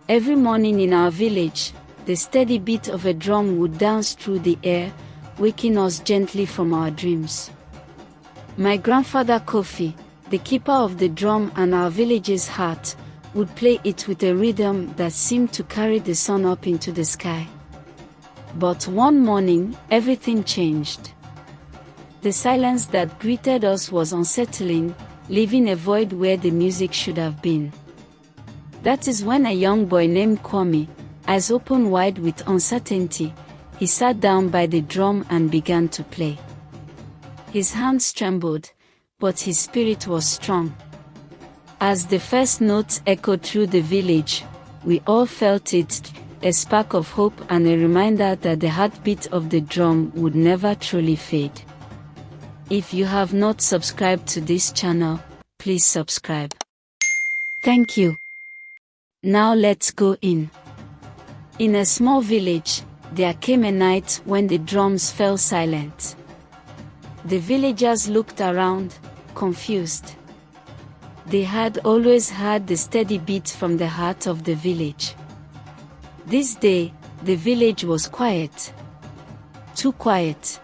Every morning in our village, the steady beat of a drum would dance through the air, waking us gently from our dreams. My grandfather Kofi, the keeper of the drum and our village's heart, would play it with a rhythm that seemed to carry the sun up into the sky. But one morning, everything changed. The silence that greeted us was unsettling, leaving a void where the music should have been. That is when a young boy named Kwame, eyes open wide with uncertainty, he sat down by the drum and began to play. His hands trembled, but his spirit was strong. As the first notes echoed through the village, we all felt it, a spark of hope and a reminder that the heartbeat of the drum would never truly fade. If you have not subscribed to this channel, please subscribe. Thank you. Now let's go in. In a small village, there came a night when the drums fell silent. The villagers looked around, confused. They had always heard the steady beat from the heart of the village. This day, the village was quiet. Too quiet.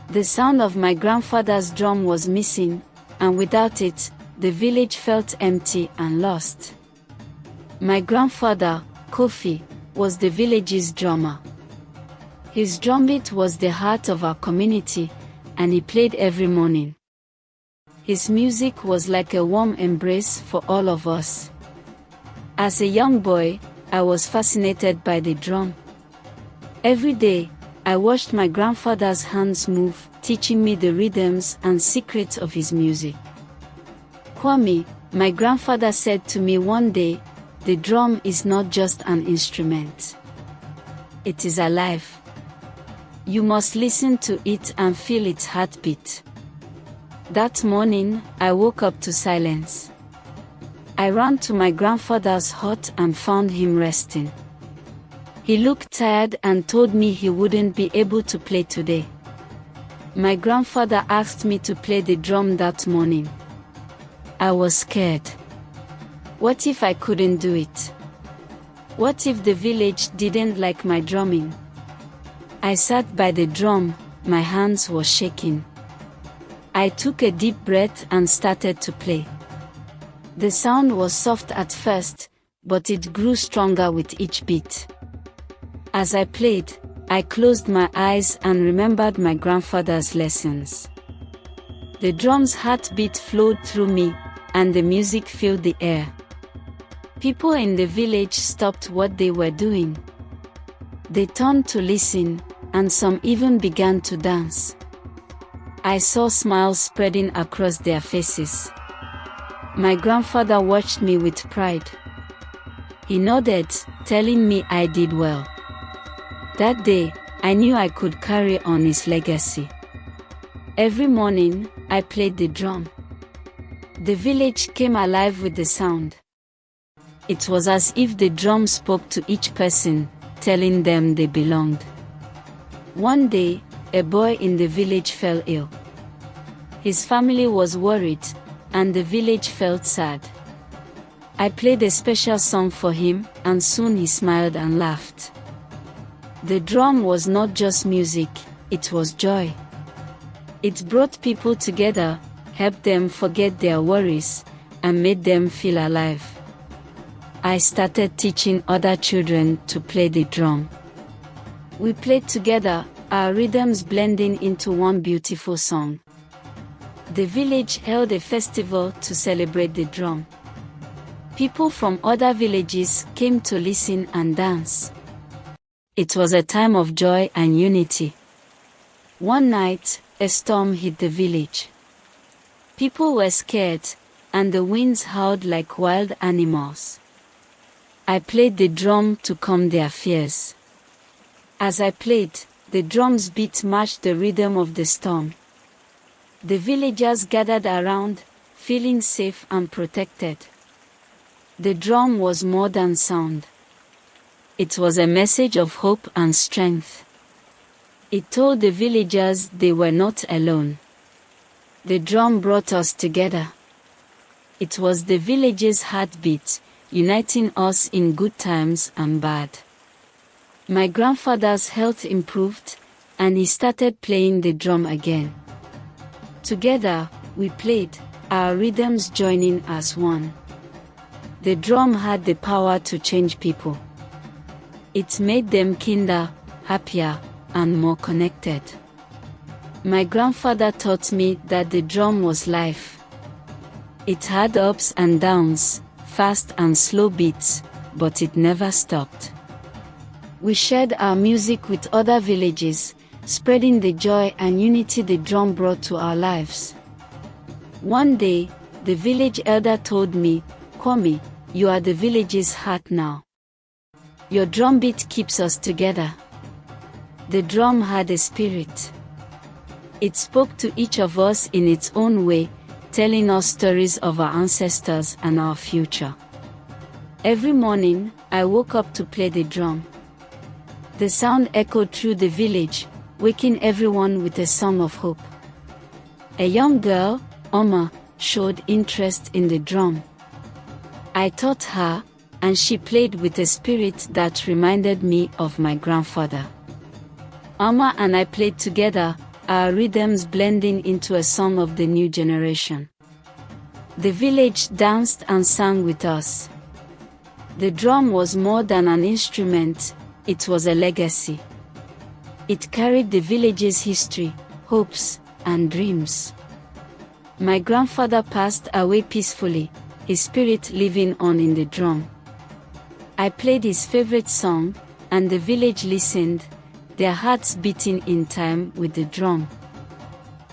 The sound of my grandfather's drum was missing, and without it, the village felt empty and lost. My grandfather, Kofi, was the village's drummer. His drumbeat was the heart of our community, and he played every morning. His music was like a warm embrace for all of us. As a young boy, I was fascinated by the drum. Every day, I watched my grandfather's hands move, teaching me the rhythms and secrets of his music. Kwame, my grandfather said to me one day, "The drum is not just an instrument. It is alive. You must listen to it and feel its heartbeat." That morning, I woke up to silence. I ran to my grandfather's hut and found him resting. He looked tired and told me he wouldn't be able to play today. My grandfather asked me to play the drum that morning. I was scared. What if I couldn't do it? What if the village didn't like my drumming? I sat by the drum, my hands were shaking. I took a deep breath and started to play. The sound was soft at first, but it grew stronger with each beat. As I played, I closed my eyes and remembered my grandfather's lessons. The drum's heartbeat flowed through me, and the music filled the air. People in the village stopped what they were doing. They turned to listen, and some even began to dance. I saw smiles spreading across their faces. My grandfather watched me with pride. He nodded, telling me I did well. That day, I knew I could carry on his legacy. Every morning, I played the drum. The village came alive with the sound. It was as if the drum spoke to each person, telling them they belonged. One day, a boy in the village fell ill. His family was worried, and the village felt sad. I played a special song for him, and soon he smiled and laughed. The drum was not just music, it was joy. It brought people together, helped them forget their worries, and made them feel alive. I started teaching other children to play the drum. We played together, our rhythms blending into one beautiful song. The village held a festival to celebrate the drum. People from other villages came to listen and dance. It was a time of joy and unity. One night, a storm hit the village. People were scared, and the winds howled like wild animals. I played the drum to calm their fears. As I played, the drum's beat matched the rhythm of the storm. The villagers gathered around, feeling safe and protected. The drum was more than sound. It was a message of hope and strength. It told the villagers they were not alone. The drum brought us together. It was the village's heartbeat, uniting us in good times and bad. My grandfather's health improved, and he started playing the drum again. Together, we played, our rhythms joining as one. The drum had the power to change people. It made them kinder, happier, and more connected. My grandfather taught me that the drum was life. It had ups and downs, fast and slow beats, but it never stopped. We shared our music with other villages, spreading the joy and unity the drum brought to our lives. One day, the village elder told me, "Kwame, you are the village's heart now. Your drum beat keeps us together." The drum had a spirit. It spoke to each of us in its own way, telling us stories of our ancestors and our future. Every morning, I woke up to play the drum. The sound echoed through the village, waking everyone with a song of hope. A young girl, Oma, showed interest in the drum. I taught her, and she played with a spirit that reminded me of my grandfather. Oma and I played together, our rhythms blending into a song of the new generation. The village danced and sang with us. The drum was more than an instrument, it was a legacy. It carried the village's history, hopes, and dreams. My grandfather passed away peacefully, his spirit living on in the drum. I played his favorite song, and the village listened, their hearts beating in time with the drum.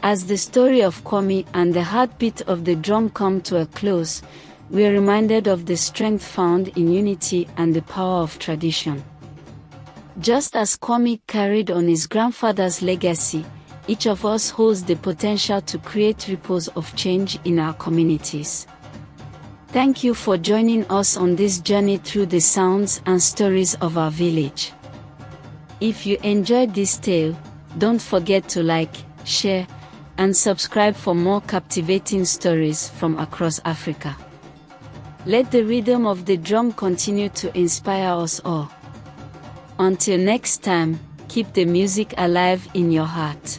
As the story of Kwame and the heartbeat of the drum come to a close, we are reminded of the strength found in unity and the power of tradition. Just as Kwame carried on his grandfather's legacy, each of us holds the potential to create ripples of change in our communities. Thank you for joining us on this journey through the sounds and stories of our village. If you enjoyed this tale, don't forget to like, share, and subscribe for more captivating stories from across Africa. Let the rhythm of the drum continue to inspire us all. Until next time, keep the music alive in your heart.